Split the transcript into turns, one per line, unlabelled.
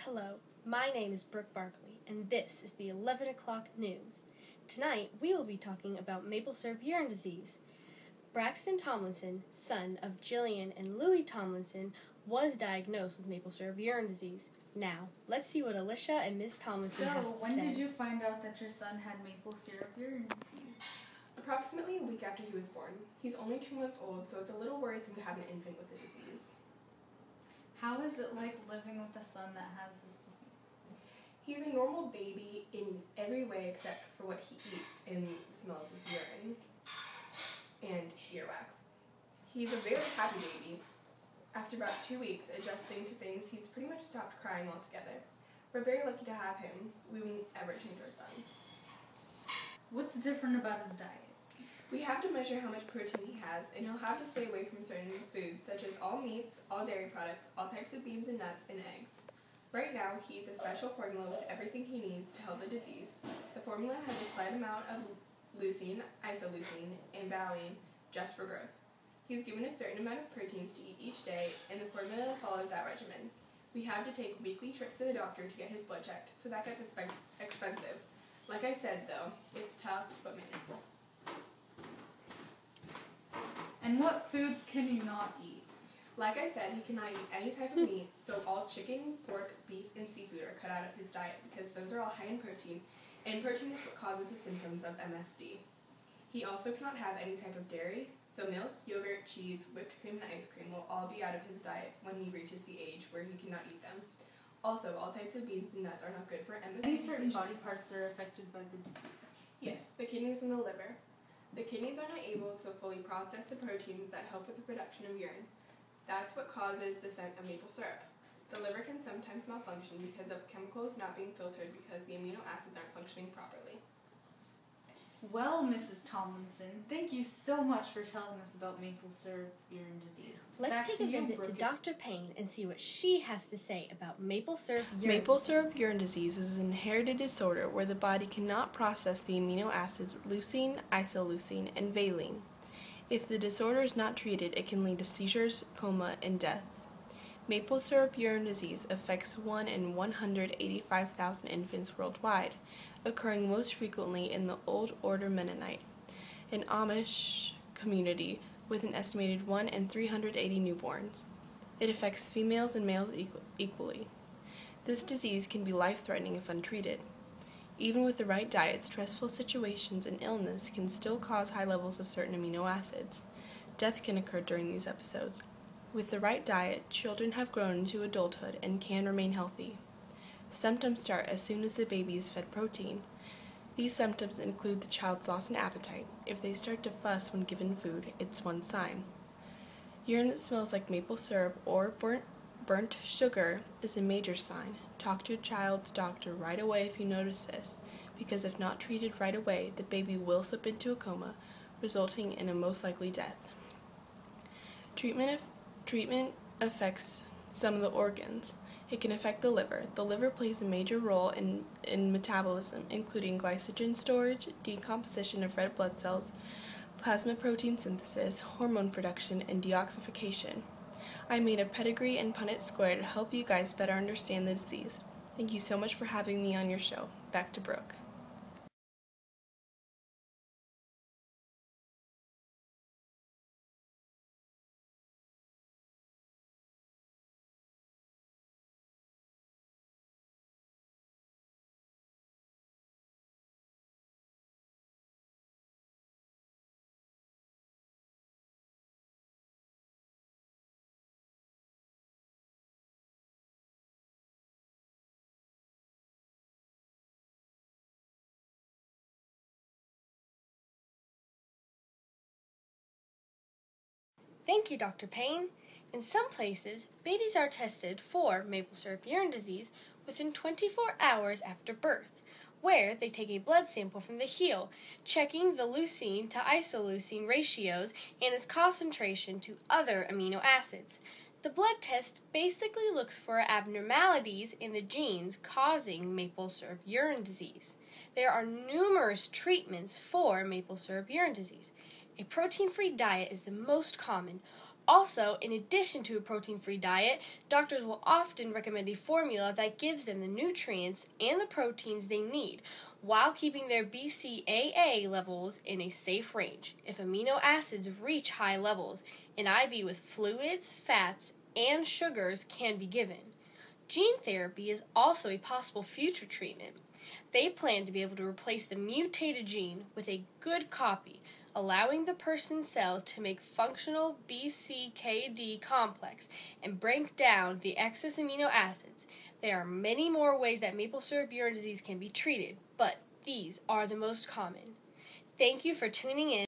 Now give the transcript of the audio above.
Hello, my name is Brooke Barkley, and this is the 11 o'clock news. Tonight, we will be talking about maple syrup urine disease. Braxton Tomlinson, son of Jillian and Louis Tomlinson, was diagnosed with maple syrup urine disease. Now, let's see what Alicia and Ms. Tomlinson has to say.
So, when did you find out that your son had maple syrup urine disease?
Approximately a week after he was born. He's only 2 months old, so it's a little worrisome to have an infant with the disease.
How is it like living with a son that has this disease?
He's a normal baby in every way except for what he eats and the smell of his urine and earwax. He's a very happy baby. After about 2 weeks adjusting to things, he's pretty much stopped crying altogether. We're very lucky to have him. We wouldn't ever change our son.
What's different about his diet?
We have to measure how much protein he has, and he'll have to stay away from certain foods such as all meats, all dairy products, all types of beans and nuts, and eggs. Right now, he eats a special formula with everything he needs to help the disease. The formula has a slight amount of leucine, isoleucine, and valine just for growth. He's given a certain amount of proteins to eat each day, and the formula follows that regimen. We have to take weekly trips to the doctor to get his blood checked, so that gets expensive. Like I said, though, it's tough but manageable.
And what foods can he not eat?
Like I said, he cannot eat any type of meat, so all chicken, pork, beef, and seafood are cut out of his diet because those are all high in protein, and protein is what causes the symptoms of MSD. He also cannot have any type of dairy, so milk, yogurt, cheese, whipped cream, and ice cream will all be out of his diet when he reaches the age where he cannot eat them. Also, all types of beans and nuts are not good for MSD.
Any certain body parts are affected by the disease?
Yes, the kidneys and the liver. The kidneys are not able to fully process the proteins that help with the production of urine. That's what causes the scent of maple syrup. The liver can sometimes malfunction because of chemicals not being filtered because the amino acids aren't functioning properly.
Well, Mrs. Tomlinson, thank you so much for telling us about maple syrup urine disease.
Let's take a visit to Dr. Payne and see what she has to say about maple syrup urine
Maple
disease.
syrup urine disease is an inherited disorder where the body cannot process the amino acids leucine, isoleucine, and valine. If the disorder is not treated, it can lead to seizures, coma, and death. Maple syrup urine disease affects 1 in 185,000 infants worldwide, occurring most frequently in the Old Order Mennonite, an Amish community with an estimated 1 in 380 newborns. It affects females and males equally. This disease can be life-threatening if untreated. Even with the right diet, stressful situations and illness can still cause high levels of certain amino acids. Death can occur during these episodes. With the right diet, children have grown into adulthood and can remain healthy. Symptoms start as soon as the baby is fed protein. These symptoms include the child's loss in appetite. If they start to fuss when given food, it's one sign. Urine that smells like maple syrup or burnt sugar is a major sign. Talk to your child's doctor right away if you notice this, because if not treated right away, the baby will slip into a coma, resulting in a most likely death. Treatment affects some of the organs. It can affect the liver. The liver plays a major role in metabolism, including glycogen storage, decomposition of red blood cells, plasma protein synthesis, hormone production, and deoxification. I made a pedigree and Punnett square to help you guys better understand the disease. Thank you so much for having me on your show. Back to Brooke.
Thank you, Dr. Payne. In some places, babies are tested for maple syrup urine disease within 24 hours after birth, where they take a blood sample from the heel, checking the leucine to isoleucine ratios and its concentration to other amino acids. The blood test basically looks for abnormalities in the genes causing maple syrup urine disease. There are numerous treatments for maple syrup urine disease. A protein-free diet is the most common. Also, in addition to a protein-free diet, doctors will often recommend a formula that gives them the nutrients and the proteins they need while keeping their BCAA levels in a safe range. If amino acids reach high levels, an IV with fluids, fats, and sugars can be given. Gene therapy is also a possible future treatment. They plan to be able to replace the mutated gene with a good copy, allowing the person's cell to make functional BCKD complex and break down the excess amino acids. There are many more ways that maple syrup urine disease can be treated, but these are the most common. Thank you for tuning in.